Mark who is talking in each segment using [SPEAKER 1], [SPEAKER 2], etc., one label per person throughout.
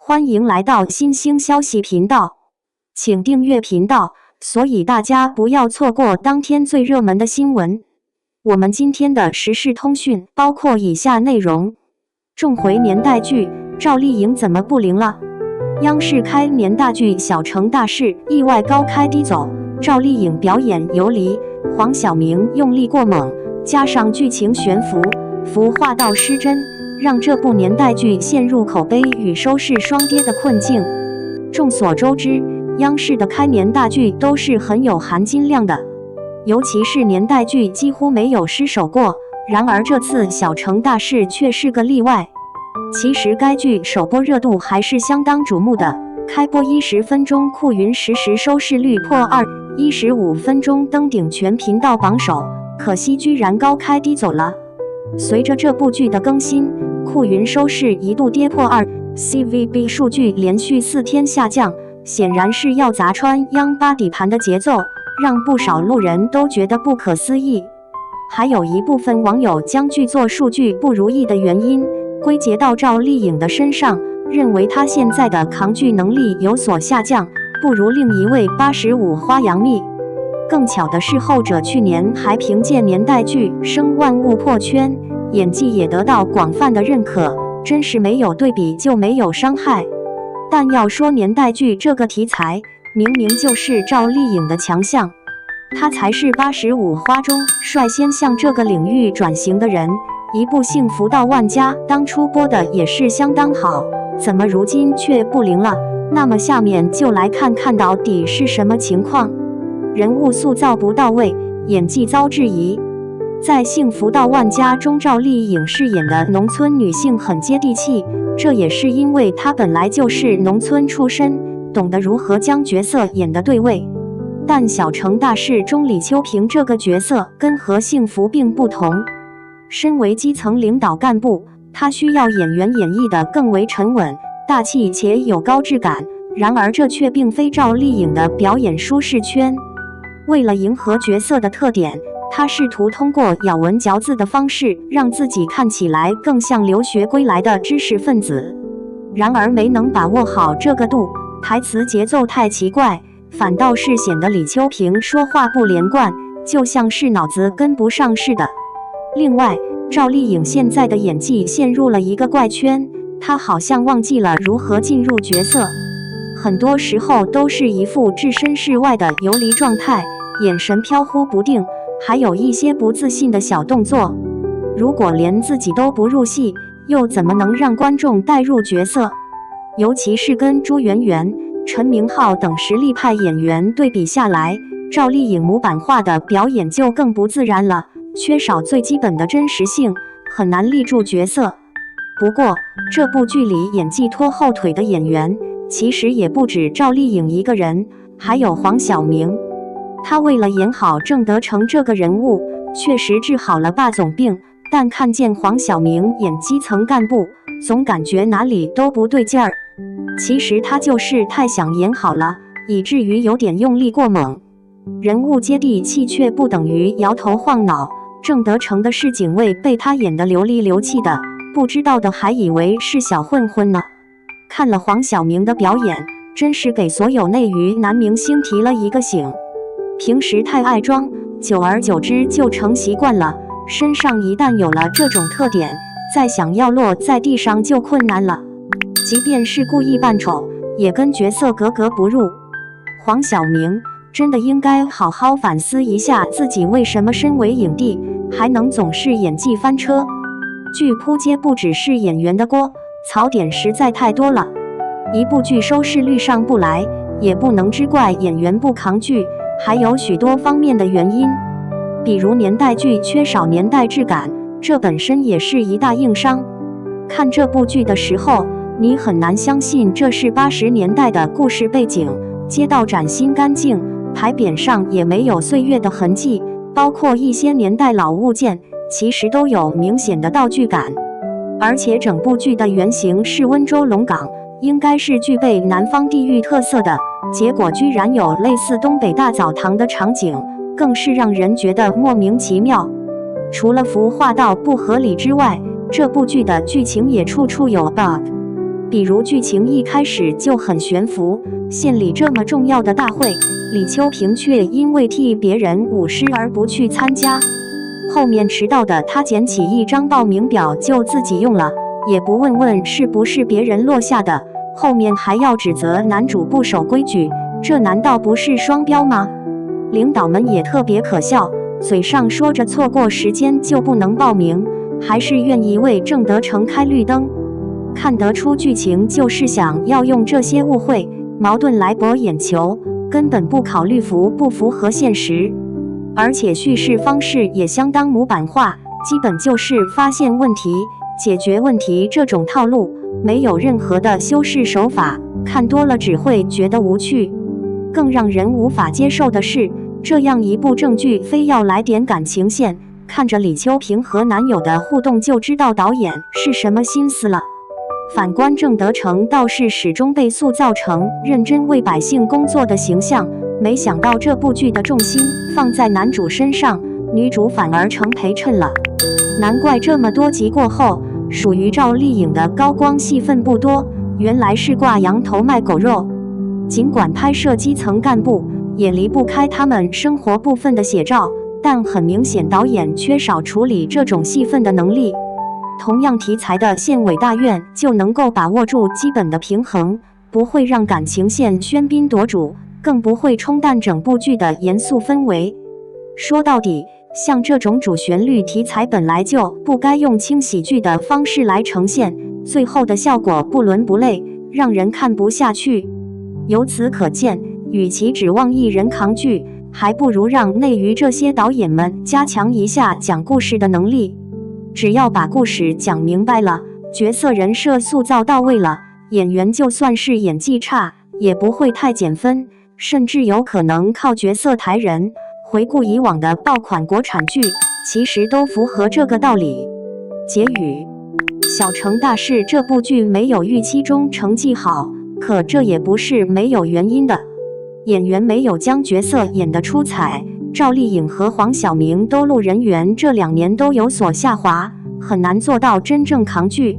[SPEAKER 1] 歡迎來到新星消息頻道，請訂閱頻道，所以大家不要錯過當天最熱門的新聞。我們今天的時事通訊包括以下內容：重回年代劇，趙麗穎怎麼不靈了？央視開年大劇《小城大事》意外高開低走，趙麗穎表演游離，黃曉明用力過猛，加上劇情懸浮，服化道失真，讓這部年代劇陷入口碑與收視雙跌的困境。眾所周知，央視的開年大劇都是很有含金量的，尤其是年代劇幾乎沒有失手過。然而這次《小城大事》卻是個例外。其實該劇首播熱度還是相當矚目的，開播10分鐘酷雲實時收視率破2，15分鐘登頂全頻道榜首，可惜居然高開低走了。隨着這部劇的更新，酷雲收視一度跌破2，CVB 數據連續4天下降，顯然是要砸穿央八底盤的節奏，讓不少路人都覺得不可思議。還有一部分網友將劇作數據不如意的原因歸結到趙麗穎的身上，認為她現在的抗劇能力有所下降，不如另一位85花楊冪。更巧的是，後者去年還憑借年代劇《生萬物》破圈，演技也得到廣泛的認可，真是沒有對比就沒有傷害。但要說年代劇這個題材，明明就是趙麗穎的強項，她才是85花中率先向這個領域轉型的人。一部《幸福到萬家》當初播的也是相當好，怎麼如今卻不靈了？那麼下面就來看看到底是什麼情況。人物塑造不到位，演技遭質疑。在《幸福到萬家》中，趙麗穎飾演的農村女性很接地氣，這也是因為她本來就是農村出身，懂得如何將角色演得對位。但《小城大事》中李秋萍這個角色跟何幸福並不同。身為基層領導幹部，他需要演員演繹得更為沉穩、大氣且有高質感。然而這卻並非趙麗穎的表演舒適圈。為了迎合角色的特點，他試圖通過咬文嚼字的方式，讓自己看起來更像留學歸來的知識分子。然而沒能把握好這個度，台詞節奏太奇怪，反倒是顯得李秋萍說話不連貫，就像是腦子跟不上似的。另外，趙麗穎現在的演技陷入了一個怪圈，她好像忘記了如何進入角色，很多時候都是一副置身事外的游離狀態，眼神飄忽不定，還有一些不自信的小動作。如果連自己都不入戲，又怎麼能讓觀眾帶入角色？尤其是跟朱媛媛、陳明昊等實力派演員對比下來，趙麗穎模板化的表演就更不自然了。缺少最基本的真實性，很難立住角色。不過，這部劇裡演技拖後腿的演員，其實也不止趙麗穎一個人，還有黃曉明。他為了演好鄭德成這個人物，確實治好了霸總病，但看見黃曉明演基層幹部，總感覺哪裡都不對勁兒。其實他就是太想演好了，以至於有點用力過猛。人物接地氣卻不等於搖頭晃腦。鄭德成的市警衛被他演得流裡流氣的，不知道的還以為是小混混呢。看了黃曉明的表演，真是給所有內娛男明星提了一個醒。平時太愛裝，久而久之就成習慣了，身上一旦有了這種特點，再想要落在地上就困難了。即便是故意扮醜，也跟角色格格不入。黃曉明真的應該好好反思一下自己為什麼身為影帝，還能總是演技翻車。劇撲街不只是演員的鍋，槽點實在太多了。一部劇收視率上不來，也不能只怪演員不扛劇，還有許多方面的原因。比如年代劇缺少年代質感，這本身也是一大硬傷。看這部劇的時候，你很難相信這是80年代的故事背景，街道嶄新乾淨，牌匾上也沒有歲月的痕跡，包括一些年代老物件，其實都有明顯的道具感。而且整部劇的原型是溫州龍崗，應該是具備南方地域特色的，結果居然有類似東北大澡堂的場景，更是讓人覺得莫名其妙。除了服化道不合理之外，這部劇的劇情也處處有 bug。比如劇情一開始就很懸浮，縣裡這麼重要的大會，李秋平卻因為替別人舞獅而不去參加。後面遲到的他撿起一張報名表就自己用了，也不問問是不是別人落下的，後面還要指責男主不守規矩，這難道不是雙標嗎？領導們也特別可笑，嘴上說着錯過時間就不能報名，還是願意為鄭德成開綠燈。看得出劇情就是想要用這些誤會、矛盾來博眼球，根本不考慮符不符合現實。而且敘事方式也相當模板化，基本就是發現問題、解決問題這種套路，沒有任何的修飾手法，看多了只會覺得無趣。更讓人無法接受的是，這樣一部正劇非要來點感情線，看着李秋平和男友的互動就知道導演是什麼心思了。反觀鄭德成倒是始終被塑造成認真為百姓工作的形象，沒想到這部劇的重心放在男主身上，女主反而成陪襯了。難怪這麼多集過後，屬於趙麗穎的高光戲份不多，原來是掛羊頭賣狗肉。儘管拍攝基層幹部，也離不開他們生活部分的寫照，但很明顯導演缺少處理這種戲份的能力。同樣題材的縣委大院就能夠把握住基本的平衡，不會讓感情線喧賓奪主，更不會沖淡整部劇的嚴肅氛圍。說到底，像這種主旋律題材本來就不該用輕喜劇的方式來呈現，最後的效果不倫不類，讓人看不下去。由此可見，與其指望藝人扛劇，還不如讓內娛這些導演們加強一下講故事的能力。只要把故事講明白了，角色人設塑造到位了，演員就算是演技差，也不會太減分，甚至有可能靠角色抬人。回顧以往的爆款國產劇，其實都符合這個道理。結語：小城大事這部劇沒有預期中成績好，可這也不是沒有原因的。演員沒有將角色演得出彩，趙麗穎和黃曉明都路人緣這2年都有所下滑，很難做到真正扛劇。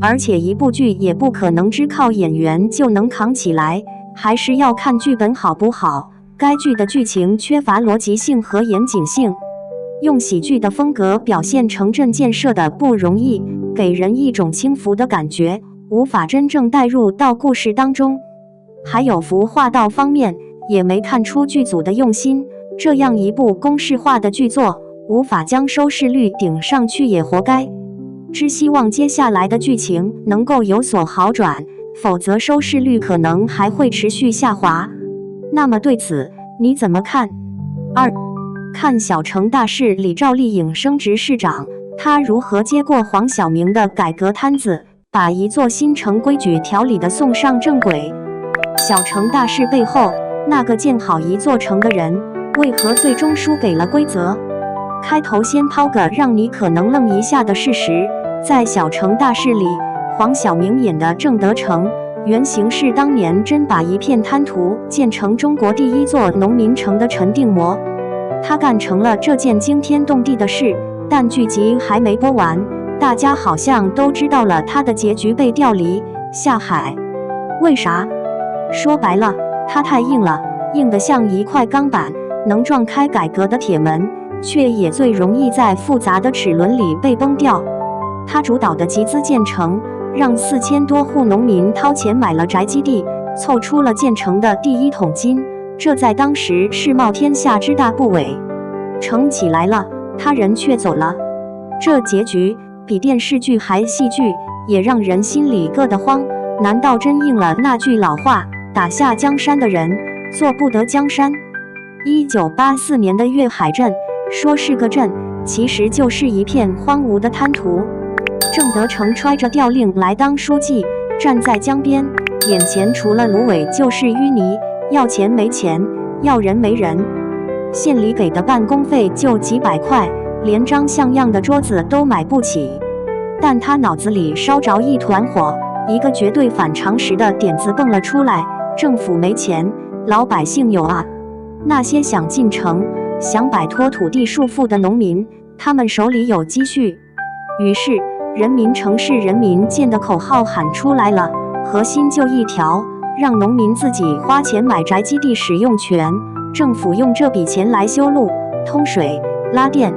[SPEAKER 1] 而且一部劇也不可能只靠演員就能扛起來，還是要看劇本好不好。該劇的劇情缺乏邏輯性和嚴謹性，用喜劇的風格表現城鎮建設的不容易，給人一種輕浮的感覺，無法真正帶入到故事當中。還有服化道方面，也沒看出劇組的用心。這樣一部公式化的劇作，無法將收視率頂上去也活該。只希望接下來的劇情能夠有所好轉，否則收視率可能還會持續下滑。那麼對此你怎麼看？2. 看小城大事裡趙麗穎升職市長，她如何接過黃曉明的改革攤子，把一座新城規矩條理地送上正軌。小城大事背後，那個建好一座城的人，為何最終輸給了規則？開頭先拋個讓你可能愣一下的事實，在小城大事裡，黃曉明演的鄭德成，原型是當年真把一片灘塗建成中國第一座農民城的陳定國。他幹成了這件驚天動地的事，但劇集還沒播完，大家好像都知道了他的結局，被調離下海。為啥？說白了，他太硬了，硬得像一塊鋼板，能撞開改革的鐵門，卻也最容易在複雜的齒輪裡被崩掉。他主導的集資建城，讓4000多戶農民掏錢買了宅基地，湊出了建成的第一桶金，這在當時是冒天下之大不韙。城起來了，他人卻走了，這結局比電視劇還戲劇，也讓人心裡硌得慌。難道真應了那句老話，打下江山的人做不得江山？1984年的粵海鎮，說是個鎮，其實就是一片荒蕪的灘塗。鄭德成揣着調令來當書記，站在江邊，眼前除了蘆葦就是淤泥，要錢沒錢，要人沒人。縣裡給的辦公費就幾百塊，連張像樣的桌子都買不起。但他腦子裡燒着一團火，一個絕對反常識的點子蹦了出來：政府沒錢，老百姓有啊。那些想進城、想擺脫土地束縛的農民，他們手裡有積蓄。於是人民城市人民建的口號喊出來了：核心就一條，讓農民自己花錢買宅基地使用權，政府用這筆錢來修路、通水、拉電。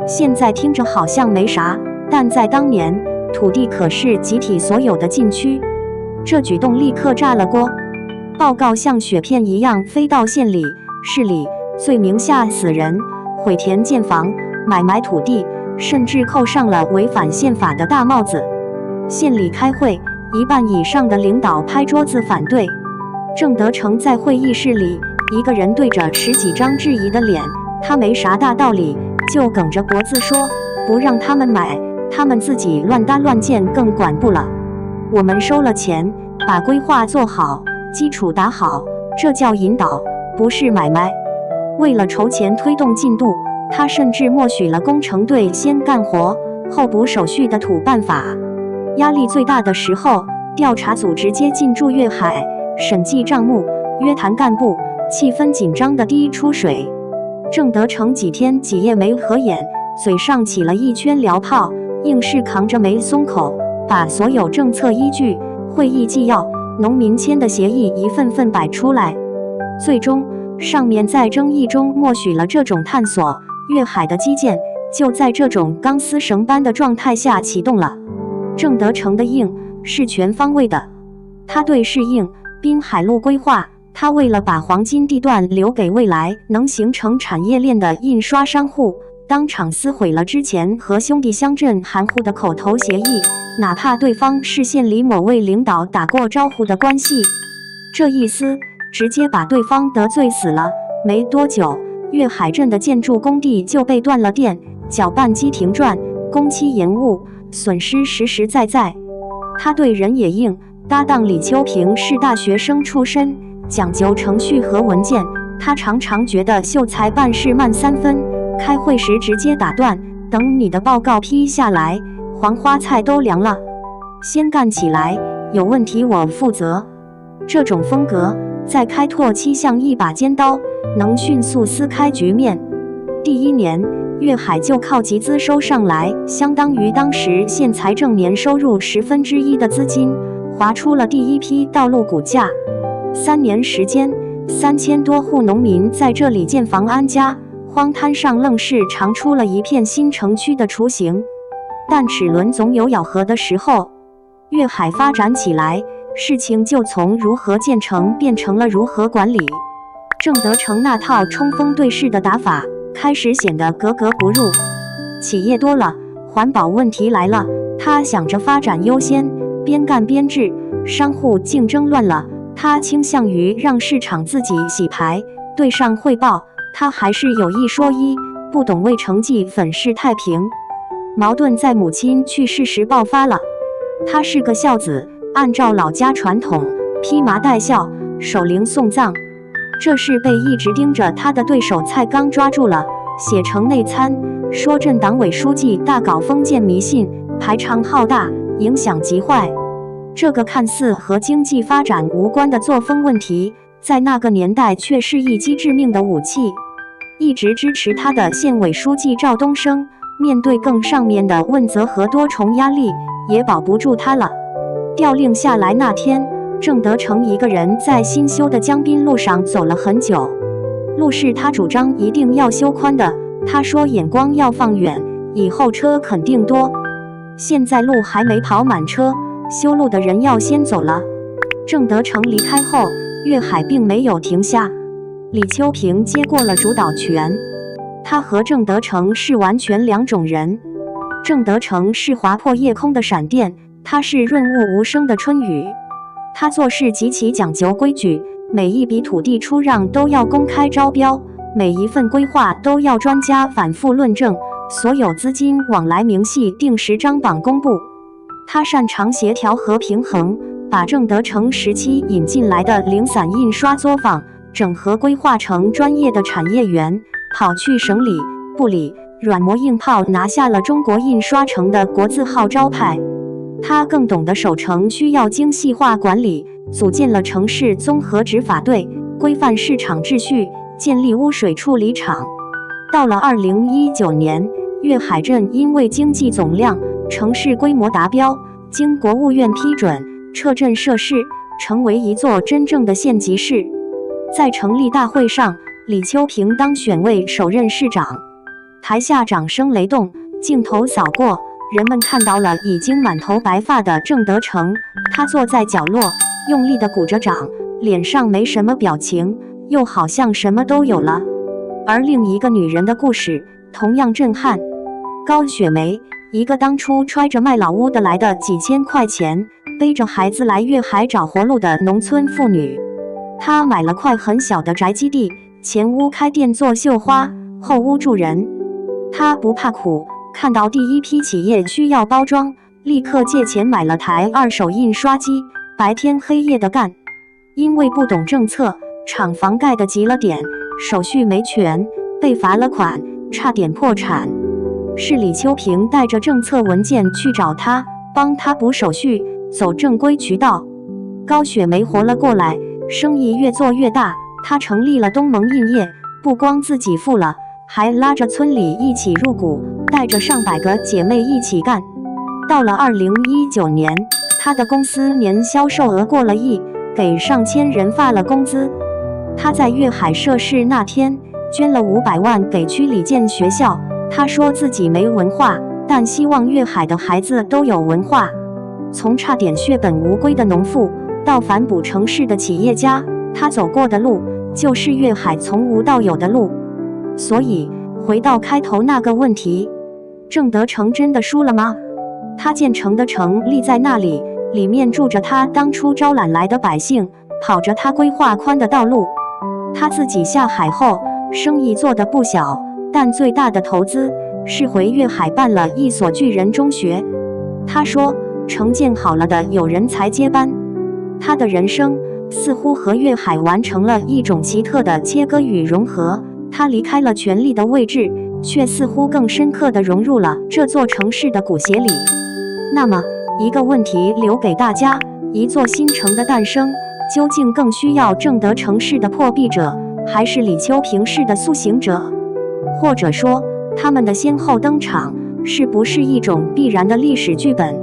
[SPEAKER 1] 現在聽着好像沒啥，但在當年，土地可是集體所有的禁區。這舉動立刻炸了鍋，報告像雪片一樣飛到縣裡、市裡，罪名嚇死人，毀田建房、買賣土地，甚至扣上了違反憲法的大帽子。縣裡開會，一半以上的領導拍桌子反對。鄭德成在會議室裡，一個人對着10幾張質疑的臉，他沒啥大道理，就梗着脖子說，不讓他們買，他們自己亂搭亂建更管不了。我們收了錢，把規劃做好，基礎打好，這叫引導，不是買賣。為了籌錢推動進度，他甚至默許了工程隊先幹活後補手續的土辦法。壓力最大的時候，調查組直接進駐粵海，審計賬目，約談幹部，氣氛緊張的滴出水。鄭德成幾天幾夜沒合眼，嘴上起了一圈繩泡，硬是扛着沒鬆口，把所有政策依據、會議紀要、農民簽的協議一份份擺出來。最終，上面在爭議中默許了這種探索，粵海的基建就在這種鋼絲繩般的狀態下啟動了。鄭德成的硬是全方位的，他對適應濱海路規劃，他為了把黃金地段留給未來能形成產業鏈的印刷商戶，當場撕毀了之前和兄弟鄉鎮含糊的口頭協議，哪怕對方是縣裡某位領導打過招呼的關係，這一撕直接把對方得罪死了。沒多久，粵海鎮的建築工地就被斷了電，攪拌機停轉，工期延誤，損失實實在在。他對人也硬，搭檔李秋平是大學生出身，講究程序和文件，他常常覺得秀才辦事慢3分，開會時直接打斷，等你的報告批下來，黃花菜都涼了。先幹起來，有問題我負責。這種風格在開拓期像一把尖刀，能迅速撕開局面。第1年，粵海就靠集資收上來，相當於當時縣財政年收入1/10的資金，劃出了第一批道路骨架。3年時間，3000多戶農民在這裡建房安家，荒灘上愣是長出了一片新城區的雛形。但齒輪總有咬合的時候，粵海發展起來，事情就從如何建成變成了如何管理。鄭德成那套衝鋒對勢的打法開始顯得格格不入。企業多了，環保問題來了，他想着發展優先，邊幹邊治；商戶競爭亂了，他傾向於讓市場自己洗牌。對上匯報，他還是有一說一，不懂為成績粉飾太平。矛盾在母親去世時爆發了。他是個孝子，按照老家傳統，披麻戴孝，守靈送葬。這事被一直盯着他的對手蔡剛抓住了，寫成內參，說鎮黨委書記大搞封建迷信，排場浩大，影響極壞。這個看似和經濟發展無關的作風問題，在那個年代卻是一擊致命的武器。一直支持他的縣委書記趙東升，面對更上面的問責和多重壓力，也保不住他了。調令下來那天，鄭德成一個人在新修的江濱路上走了很久。路是他主張一定要修寬的，他說眼光要放遠，以後車肯定多。現在路還沒跑滿車，修路的人要先走了。鄭德成離開後，粵海並沒有停下，李秋平接過了主導權。他和鄭德成是完全兩種人。鄭德成是劃破夜空的閃電，他是潤物無聲的春雨。他做事極其講究規矩，每一筆土地出讓都要公開招標，每一份規劃都要專家反覆論證，所有資金往來明細定時張榜公布。他擅長協調和平衡，把鄭德成時期引進來的零散印刷作坊整合規劃成專業的產業園，跑去省裡、部裡軟磨硬泡拿下了中國印刷城的國字號招牌。他更懂得守城需要精細化管理，組建了城市綜合執法隊，規範市場秩序，建立污水處理廠。到了2019年，粵海鎮因為經濟總量、城市規模達標，經國務院批准，撤鎮設市，成為一座真正的縣級市。在成立大會上，李秋平當選為首任市長，台下掌聲雷動，鏡頭掃過，人們看到了已經滿頭白髮的鄭德成，他坐在角落，用力地鼓着掌，臉上沒什麼表情，又好像什麼都有了。而另一個女人的故事同樣震撼，高雪梅，一個當初揣着賣老屋的來的幾千塊錢，背着孩子來粵海找活路的農村婦女。她買了塊很小的宅基地，前屋開店做繡花，後屋住人。她不怕苦，看到第一批企業需要包裝，立刻借錢買了台二手印刷機，白天黑夜的幹。因為不懂政策，廠房蓋得急了點，手續沒全，被罰了款，差點破產。是李秋平帶着政策文件去找他，幫他補手續，走正規渠道。高雪梅活了過來，生意越做越大，她成立了東盟印業，不光自己富了，還拉着村裡一起入股，帶着上百個姐妹一起幹。到了2019年，她的公司年銷售額過了億，給上千人發了工資。她在粵海設市那天，捐了500萬給區裡建學校。她說自己沒文化，但希望粵海的孩子都有文化。從差點血本無歸的農婦，到反哺城市的企業家，她走過的路，就是粵海從無到有的路。所以，回到開頭那個問題，鄭德成真的輸了嗎？他建成的城立在那裡，裡面住着他當初招攬來的百姓，跑着他規劃寬的道路。他自己下海後，生意做得不小，但最大的投資是回粵海辦了一所巨人中學。他說，城建好了的有人才接班。他的人生似乎和粵海完成了一種奇特的切割與融合。他離開了權力的位置，卻似乎更深刻地融入了這座城市的骨血裡。那麼，一個問題留給大家：一座新城的誕生，究竟更需要鄭德成式的破壁者，還是李秋平式的甦醒者？或者說，他們的先後登場，是不是一種必然的歷史劇本？